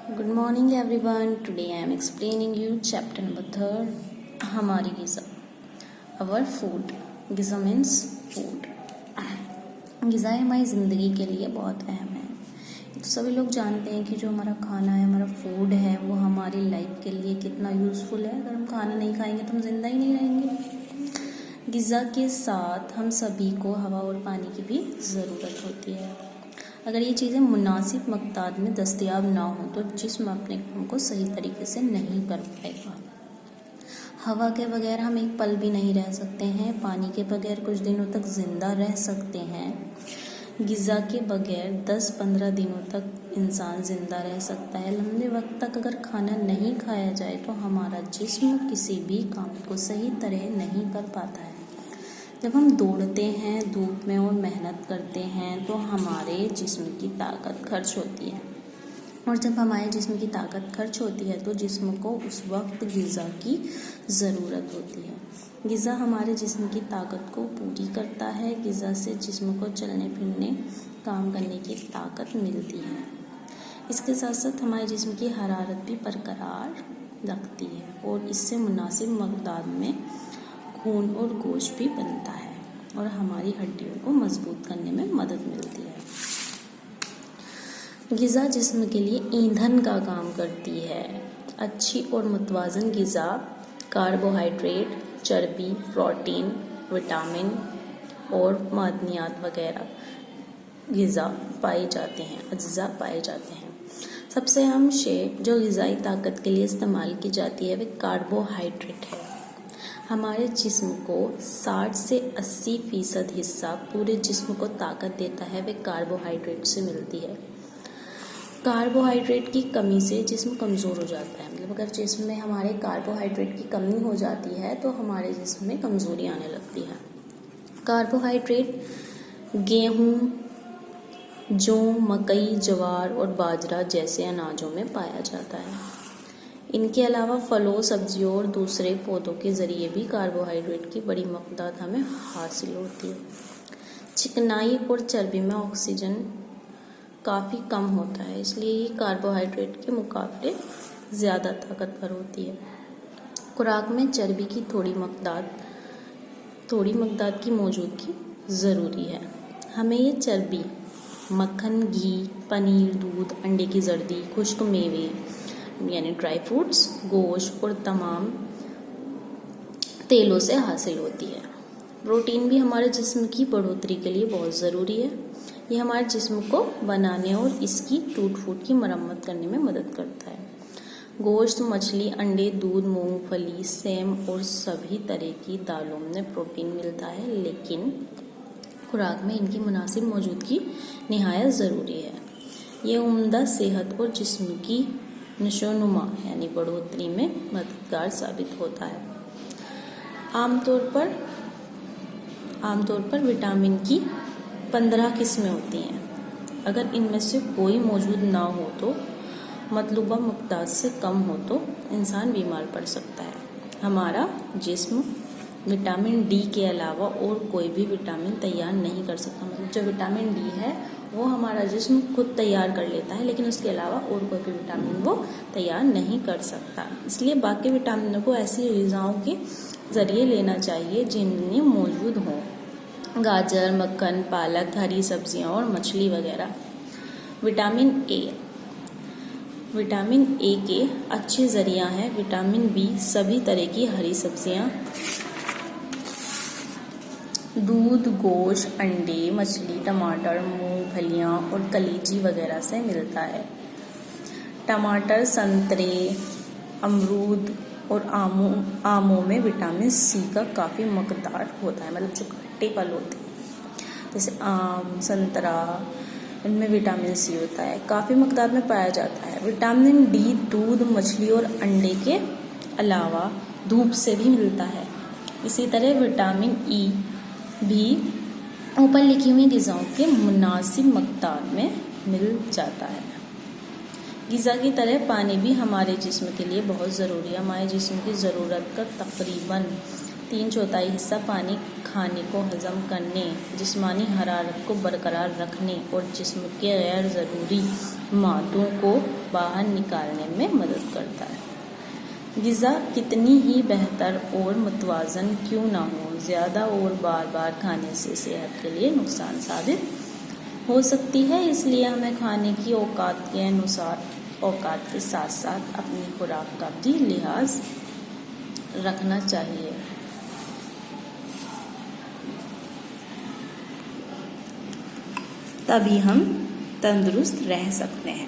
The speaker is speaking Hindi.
Good morning everyone. Today I am explaining you chapter number 3 हमारी ग़िज़ा. Our food. ग़िज़ा means food. ग़िज़ा हमारी ज़िंदगी के लिए बहुत अहम है. तो सभी लोग जानते हैं कि जो हमारा खाना है, हमारा फूड है, वो हमारी लाइफ के लिए कितना यूज़फुल है. अगर हम खाना नहीं खाएंगे तो हम ज़िंदा ही नहीं रहेंगे. ग़िज़ा के साथ हम सभी को हवा और पानी की भी ज़रूरत होती है. अगर ये चीज़ें मुनासिब मक़दार में दस्तयाब ना हो तो जिस्म अपने काम को सही तरीके से नहीं कर पाएगा. हवा के बगैर हम एक पल भी नहीं रह सकते हैं. पानी के बगैर कुछ दिनों तक ज़िंदा रह सकते हैं. ग़िज़ा के बगैर 10-15 दिनों तक इंसान ज़िंदा रह सकता है. लंबे वक्त तक अगर खाना नहीं खाया जाए तो हमारा जिस्म किसी भी काम को सही तरह नहीं कर पाता है. जब हम दौड़ते हैं धूप में और मेहनत करते हैं तो हमारे जिस्म की ताकत खर्च होती है. और जब हमारे जिस्म की ताकत खर्च होती है तो जिस्म को उस वक्त ग़िज़ा की ज़रूरत होती है. ग़िज़ा हमारे जिस्म की ताकत को पूरी करता है. ग़िज़ा से जिस्म को चलने फिरने काम करने की ताकत मिलती है. इसके साथ साथ हमारे जिस्म की हरारत भी बरकरार रखती है और इससे मुनासिब मक़दार में खून और गोश्त भी बनता है और हमारी हड्डियों को मजबूत करने में मदद मिलती है. ग़िज़ा जिस्म के लिए ईंधन का काम करती है. अच्छी और मुतवाज़न ग़िज़ा कार्बोहाइड्रेट, चर्बी, प्रोटीन, विटामिन और मादनियात वगैरह ग़िज़ा पाए जाते हैं, अज्जा पाए जाते हैं. सबसे अहम शे जो ग़िज़ाई ताकत के लिए इस्तेमाल की जाती है वह कार्बोहाइड्रेट है. हमारे जिस्म को 60 से 80% हिस्सा पूरे जिस्म को ताकत देता है वह कार्बोहाइड्रेट से मिलती है. कार्बोहाइड्रेट की कमी से जिस्म कमज़ोर हो जाता है. मतलब अगर जिस्म में हमारे कार्बोहाइड्रेट की कमी हो जाती है तो हमारे जिस्म में कमज़ोरी आने लगती है. कार्बोहाइड्रेट गेहूँ, जौ, मकई, ज्वार और बाजरा जैसे अनाजों में पाया जाता है. इनके अलावा फलों, सब्जियों और दूसरे पौधों के ज़रिए भी कार्बोहाइड्रेट की बड़ी मक़दार हमें हासिल होती है. चिकनाई और चर्बी में ऑक्सीजन काफ़ी कम होता है, इसलिए ये कार्बोहाइड्रेट के मुकाबले ज़्यादा ताकतवर होती है. खुराक में चर्बी की थोड़ी मक़दार की मौजूदगी ज़रूरी है. हमें ये चर्बी मक्खन, घी, पनीर, दूध, अंडे की जर्दी, खुश्क मेवे यानी ड्राई फ्रूट्स, गोश्त और तमाम तेलों से हासिल होती है. प्रोटीन भी हमारे जिस्म की बढ़ोतरी के लिए बहुत ज़रूरी है. यह हमारे जिस्म को बनाने और इसकी टूट फूट की मरम्मत करने में मदद करता है. गोश्त, मछली, अंडे, दूध, मूंगफली, सेम और सभी तरह की दालों में प्रोटीन मिलता है, लेकिन खुराक में इनकी मुनासिब मौजूदगी निहायत ज़रूरी है. ये उम्दा सेहत और जिस्म की नशोनुमा यानी बढ़ोतरी में मददगार साबित होता है. आमतौर पर विटामिन की 15 किस्में होती हैं. अगर इनमें से कोई मौजूद ना हो तो मतलूबा मक़दार से कम हो तो इंसान बीमार पड़ सकता है. हमारा जिस्म विटामिन डी के अलावा और कोई भी विटामिन तैयार नहीं कर सकता. मतलब जो विटामिन डी है वो हमारा जिस्म खुद तैयार कर लेता है, लेकिन उसके अलावा और कोई भी विटामिन वो तैयार नहीं कर सकता. इसलिए बाकी विटामिनों को ऐसी ग़िज़ाओं के ज़रिए लेना चाहिए जिनमें मौजूद हों. गाजर, मक्खन, पालक, हरी सब्जियां और मछली वगैरह. विटामिन ए के अच्छे ज़रिया हैं. विटामिन बी सभी तरह की हरी सब्जियां, दूध, गोश्त, अंडे, मछली, टमाटर, मूंगफलियां और कलीजी वगैरह से मिलता है. टमाटर, संतरे, अमरूद और आमों में विटामिन सी का काफ़ी मक़दार होता है. मतलब जो खट्टे फल होते हैं जैसे आम, संतरा, इनमें विटामिन सी होता है, काफ़ी मक़दार में पाया जाता है. विटामिन डी दूध, मछली और अंडे के अलावा धूप से भी मिलता है. इसी तरह विटामिन ई भी ऊपर लिखी हुई ग़िज़ाओं के मुनासिब मक़दार में मिल जाता है. ग़िज़ा की तरह पानी भी हमारे जिस्म के लिए बहुत ज़रूरी है. हमारे जिस्म की ज़रूरत का तकरीबन 3/4 हिस्सा पानी खाने को हज़म करने, जिस्मानी हरारत को बरकरार रखने और जिस्म के गैर ज़रूरी मादों को बाहर निकालने में मदद करता है। ग़िज़ा कितनी ही बेहतर और मुतवाज़न क्यों ना हो, ज़्यादा और बार बार खाने से सेहत के लिए नुकसान साबित हो सकती है। इसलिए हमें खाने की औकात के अनुसार औकात के साथ साथ अपनी खुराक का भी लिहाज रखना चाहिए। तभी हम तंदुरुस्त रह सकते हैं।